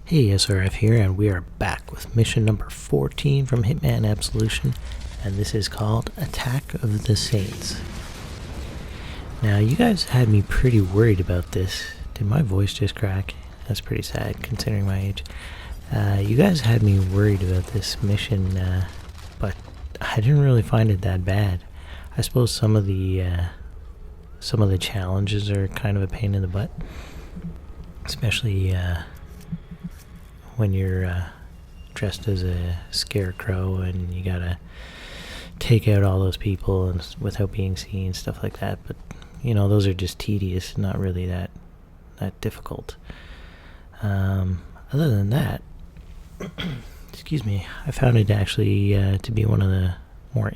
Hey, SRF here, and we are back with mission number 14 from Hitman Absolution, and this is called Attack of the Saints. Now, you guys had me pretty worried about this. Did my voice just crack? That's pretty sad, considering my age. You guys had me worried about this mission, but I didn't really find it that bad. I suppose some of the challenges are kind of a pain in the butt, especially when you're dressed as a scarecrow and you gotta take out all those people and without being seen, stuff like that. But you know, those are just tedious, not really that difficult. Other than that, excuse me, I found it actually to be one of the more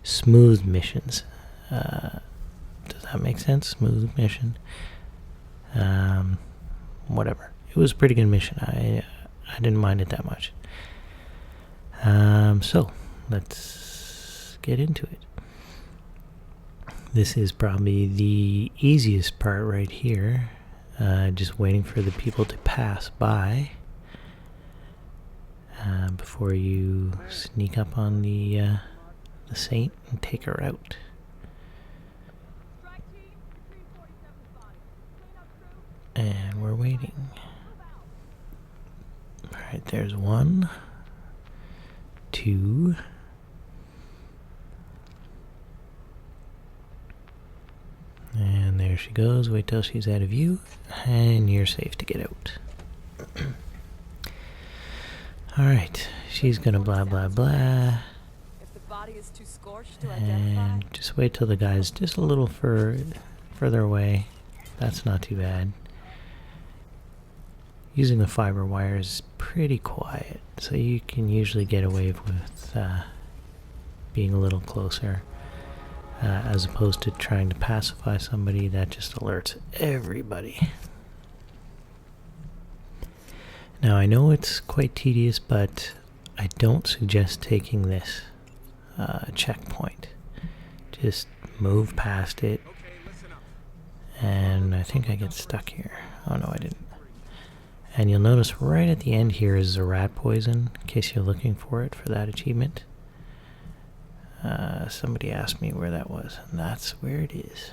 smooth missions. Does that make sense? Smooth mission. Whatever. It was a pretty good mission. I didn't mind it that much. So let's get into it. This is probably the easiest part right here. Just waiting for the people to pass by before you sneak up on the saint and take her out. And we're waiting. Alright, there's 1, 2. And there she goes. Wait till she's out of view. And you're safe to get out. Alright, she's gonna blah blah blah. And just wait till the guy's just a little further away. That's not too bad. Using the fiber wire is pretty quiet, so you can usually get away with being a little closer, as opposed to trying to pacify somebody. That just alerts everybody. Now, I know it's quite tedious, but I don't suggest taking this checkpoint. Just move past it. And I think I get stuck here. Oh no, I didn't. And you'll notice right at the end here is a rat poison, in case you're looking for it for that achievement. Somebody asked me where that was, and that's where it is.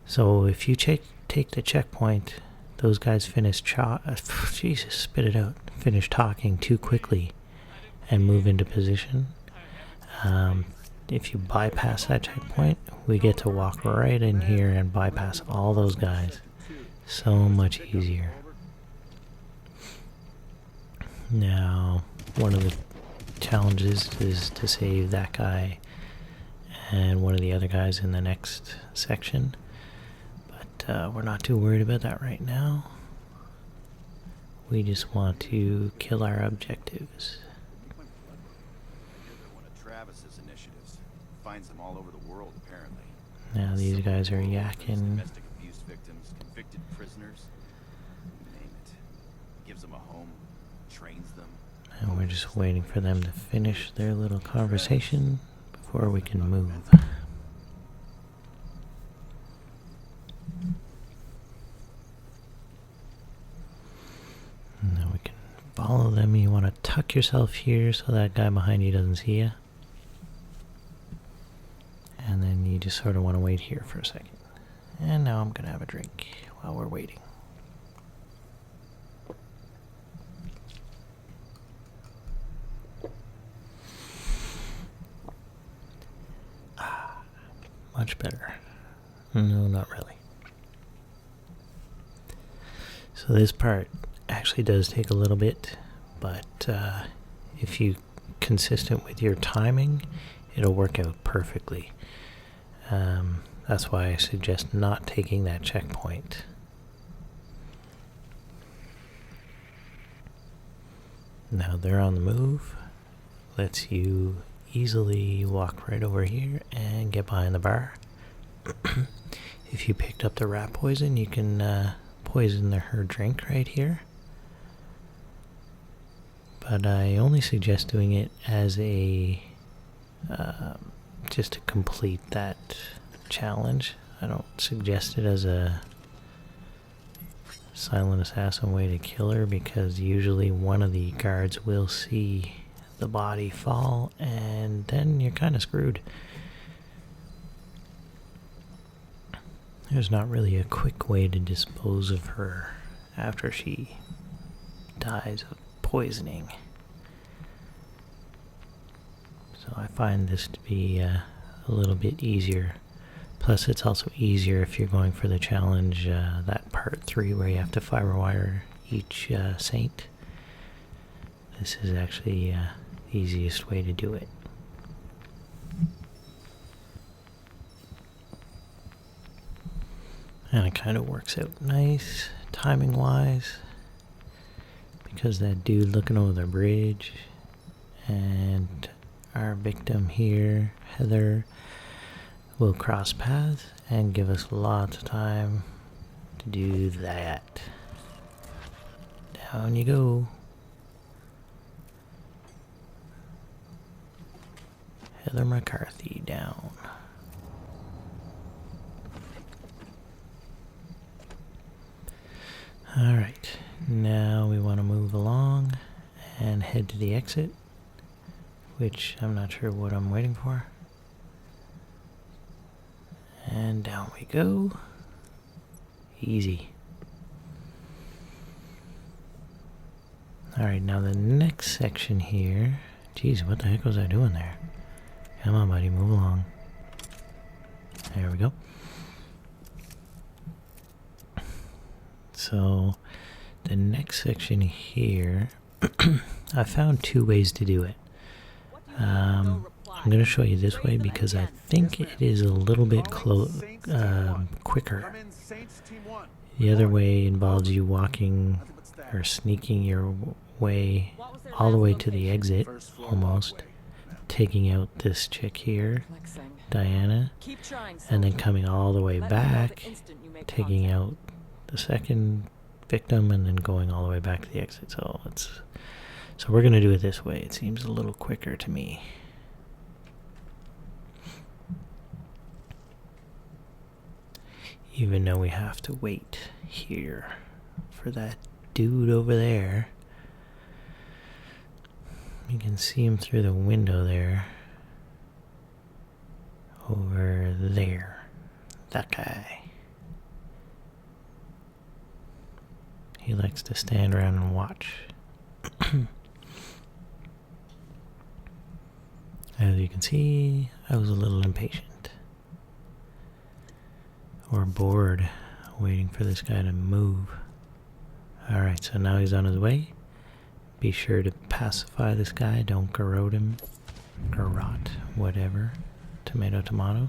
So if you take the checkpoint, those guys finish Jesus, spit it out. Finish talking too quickly and move into position. If you bypass that checkpoint, we get to walk right in here and bypass all those guys. So much easier. Now, one of the challenges is to save that guy and one of the other guys in the next section. But we're not too worried about that right now. We just want to kill our objectives. Finds them all over the world, apparently. Now these guys are yakking. Domestic abuse victims, convicted prisoners, you name it. Gives them a home, trains them. And we're just waiting for them to finish their little conversation before we can move. And then we can follow them. You want to tuck yourself here so that guy behind you doesn't see you. And then you just sort of want to wait here for a second. And now I'm going to have a drink while we're waiting. Much better. No, not really. So this part actually does take a little bit, but if you're consistent with your timing, it'll work out perfectly. That's why I suggest not taking that checkpoint. Now they're on the move. Lets you easily walk right over here and get behind the bar. If you picked up the rat poison, you can poison her drink right here. But I only suggest doing it as a just to complete that challenge. I don't suggest it as a silent assassin way to kill her, because usually one of the guards will see the body fall, and then you're kind of screwed. There's not really a quick way to dispose of her after she dies of poisoning. So I find this to be a little bit easier. Plus it's also easier if you're going for the challenge, that part 3 where you have to firewire each saint. This is actually the easiest way to do it. And it kind of works out nice, timing-wise, because that dude looking over the bridge, and our victim here, Heather, will cross paths and give us lots of time to do that. Down you go. Heather McCarthy down. Alright, now we want to move along and head to the exit, which I'm not sure what I'm waiting for. And down we go. Easy. Alright, now the next section here. Jeez, what the heck was I doing there? Come on, buddy, move along. There we go. So, the next section here, I found 2 ways to do it. I'm going to show you this way because I think it is a little bit quicker. The other way involves you walking or sneaking your way all the way to the exit, almost, taking out this chick here, Diana, and then coming all the way back, taking out the second victim, and then going all the way back to the exit. So we're going to do it this way. It seems a little quicker to me. Even though we have to wait here for that dude over there. You can see him through the window there. Over there. That guy. He likes to stand around and watch. As you can see, I was a little impatient. Or bored, waiting for this guy to move. Alright, so now he's on his way. Be sure to pacify this guy, don't garrote him. Garrot, whatever. Tomato, tomato.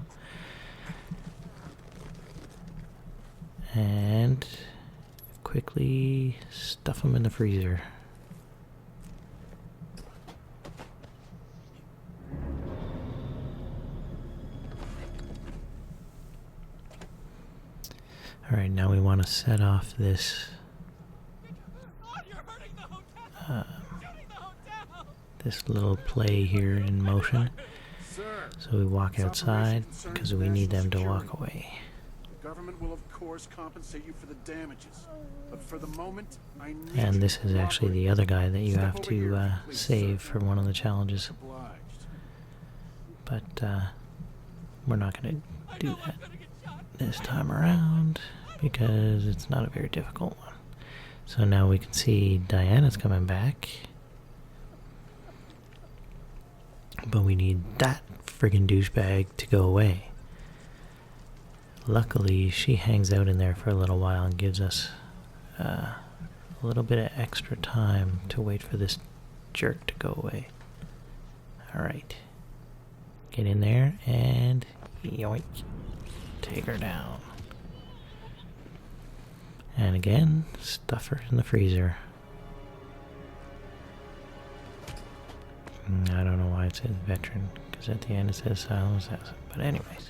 And quickly stuff him in the freezer. Alright, now we want to set off this this little play here in motion. So we walk outside because we need them to walk away. The government will of course compensate you for the damages, but for the moment, I need And this you is to actually the cooperate. other guy that you Step have over to here, please, save sir. for one of the challenges. Obliged. But we're not going to do that this time around because it's not a very difficult one. So now we can see Diana's coming back. But we need that friggin' douchebag to go away. Luckily, she hangs out in there for a little while and gives us a little bit of extra time to wait for this jerk to go away. Alright. Get in there and yoink. Take her down. And again, stuff her in the freezer. I don't know why it says veteran, because at the end it says silent assassin. But anyways.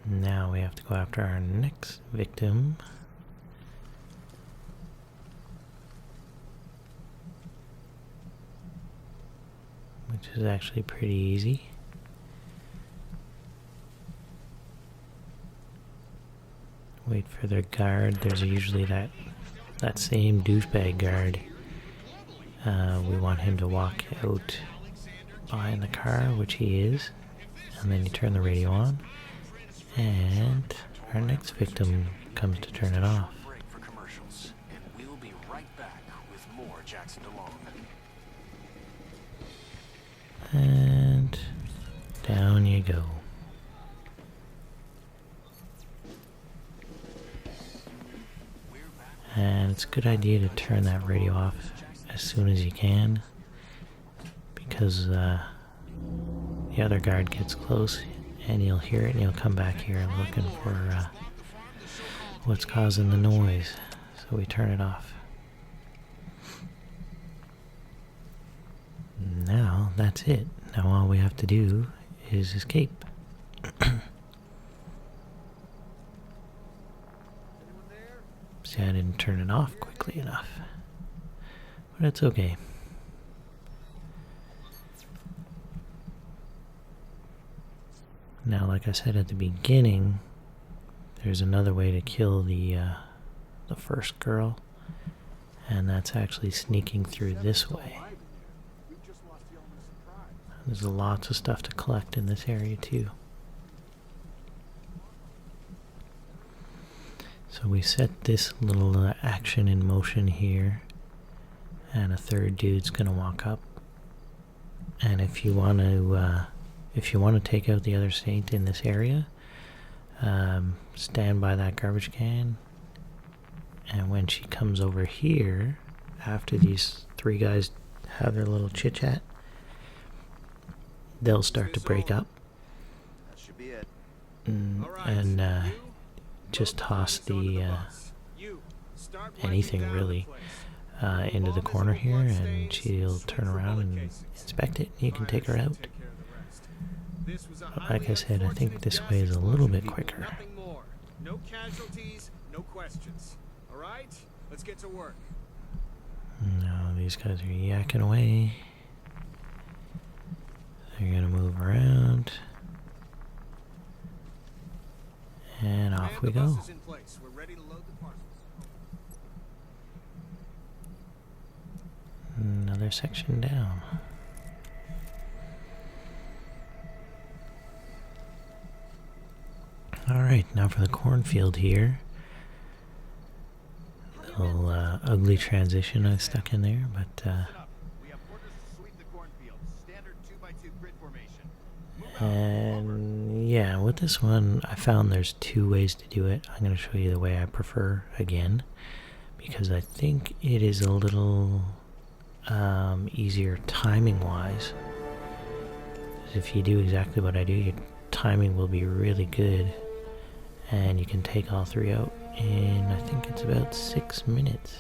Now we have to go after our next victim. Which is actually pretty easy. wait for their guard. There's usually that same douchebag guard. We want him to walk out behind the car, which he is, and then you turn the radio on, and our next victim comes to turn it off. Break for commercials, and we'll be right back with more Jackson DeLong. And down you go. And it's a good idea to turn that radio off as soon as you can, because the other guard gets close and you'll hear it and you'll come back here looking for what's causing the noise. So we turn it off. Now that's it. Now all we have to do is escape. See, I didn't turn it off quickly enough. But it's okay. Now, like I said at the beginning, there's another way to kill the first girl, and that's actually sneaking through this way. There's lots of stuff to collect in this area too. So we set this little action in motion here, and a third dude's gonna walk up. And if you want to take out the other saint in this area, stand by that garbage can, and when she comes over here, after these three guys have their little chit chat, they'll start to break up. That should be it. And just toss the anything really into the corner here, and she'll turn around and inspect it. You can take her out. But like I said, I think this way is a little bit quicker. No casualties, no questions. All right, let's get to work. No, these guys are yakking away. They're gonna move around. And off we go. Another section down. Alright, now for the cornfield here. Little ugly transition I stuck in there, but We have orders to sweep the cornfield. Standard 2x2 grid formation. and yeah, with this one I found there's two ways to do it. I'm going to show you the way I prefer again, because I think it is a little easier timing wise. If you do exactly what I do, your timing will be really good, and you can take all three out in, I think it's about 6 minutes.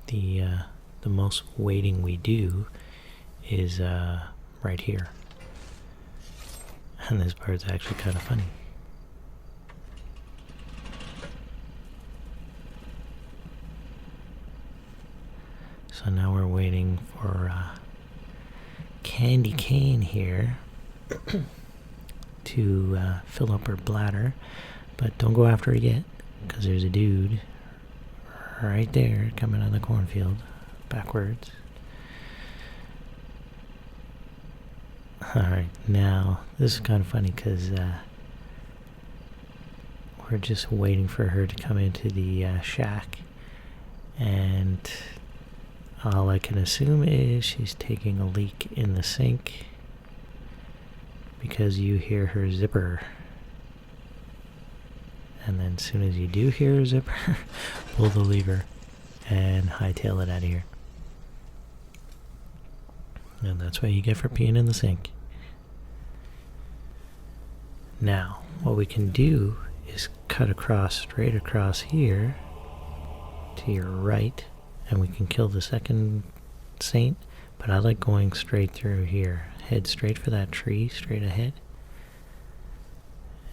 The most waiting we do is right here, and this part's actually kind of funny. So now we're waiting for Candy Cane here to fill up her bladder, but don't go after her yet, because there's a dude right there coming out of the cornfield backwards. Alright, now this is kind of funny because we're just waiting for her to come into the shack, and all I can assume is she's taking a leak in the sink, because you hear her zipper. And then as soon as you do hear her zipper, pull the lever and hightail it out of here. And that's what you get for peeing in the sink. Now, what we can do is cut across, straight across here to your right, and we can kill the second saint, but I like going straight through here. Head straight for that tree, straight ahead.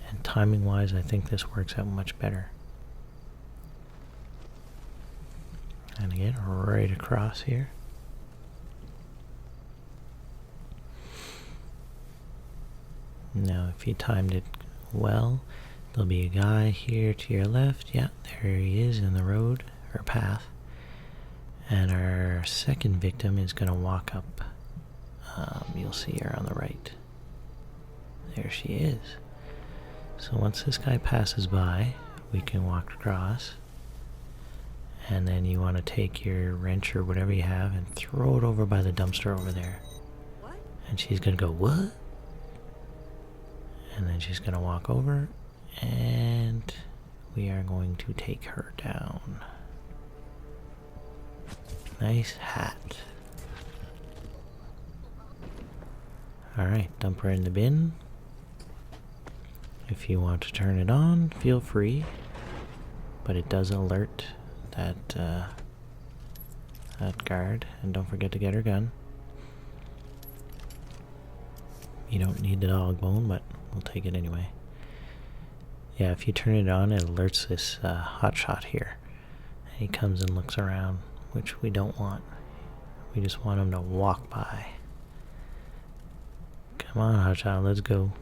And timing wise, I think this works out much better. And again, right across here. Now, if you timed it well, there'll be a guy here to your left. Yeah, there he is in the road, or path. And our second victim is going to walk up. You'll see her on the right. There she is. So once this guy passes by, we can walk across. And then you want to take your wrench or whatever you have and throw it over by the dumpster over there. What? And she's going to go, what? And then she's going to walk over, and we are going to take her down. Nice hat. Alright, dump her in the bin. If you want to turn it on, feel free. But it does alert that, that guard. And don't forget to get her gun. You don't need the dog bone, but we'll take it anyway. Yeah, if you turn it on, it alerts this hotshot here. And he comes and looks around, which we don't want. We just want him to walk by. Come on, hotshot, let's go.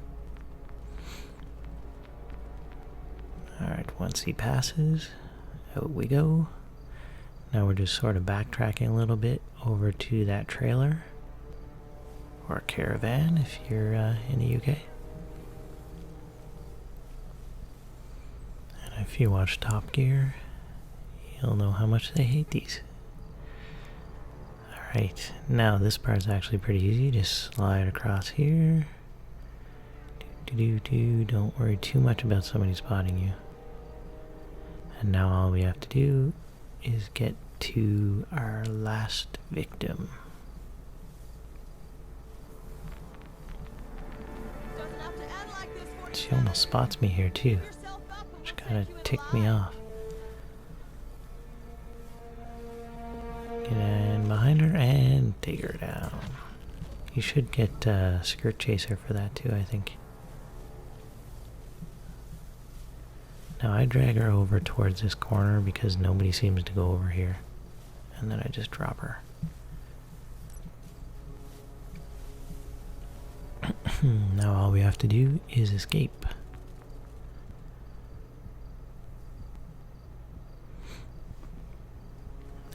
Alright, once he passes, out we go. Now we're just sort of backtracking a little bit over to that trailer. Or caravan if you're in the UK. And if you watch Top Gear, you'll know how much they hate these. Alright, now this part's actually pretty easy. Just slide across here. Don't worry too much about somebody spotting you. And now all we have to do is get to our last victim. She almost spots me here too, which kind of ticked me off. Get in behind her and take her down. You should get a skirt chaser for that too, I think. Now I drag her over towards this corner because nobody seems to go over here. And then I just drop her. Now all we have to do is escape.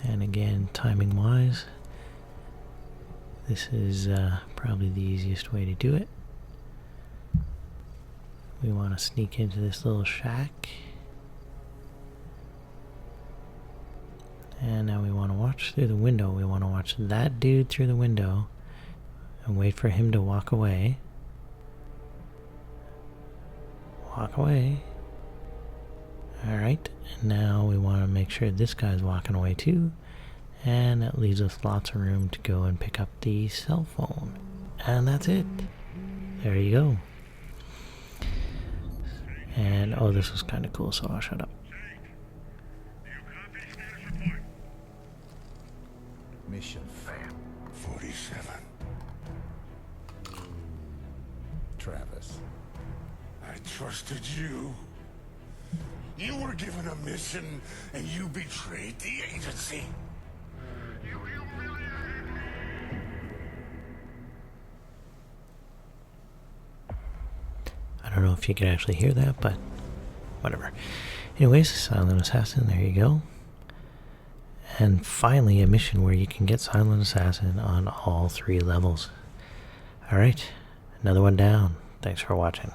And again, timing wise, this is probably the easiest way to do it. We want to sneak into this little shack. And now we want to watch through the window. We want to watch that dude through the window and wait for him to walk away. Walk away. Alright, and now we want to make sure this guy's walking away too. And that leaves us lots of room to go and pick up the cell phone. And that's it. There you go. And, oh, this was kind of cool, so I'll shut up. Mission failed. 47. Travis. I trusted you. You were given a mission, and you betrayed the agency. I don't know if you can actually hear that, but whatever. Anyways, Silent Assassin, there you go. And finally, a mission where you can get Silent Assassin on all 3 levels. Alright, another one down. Thanks for watching.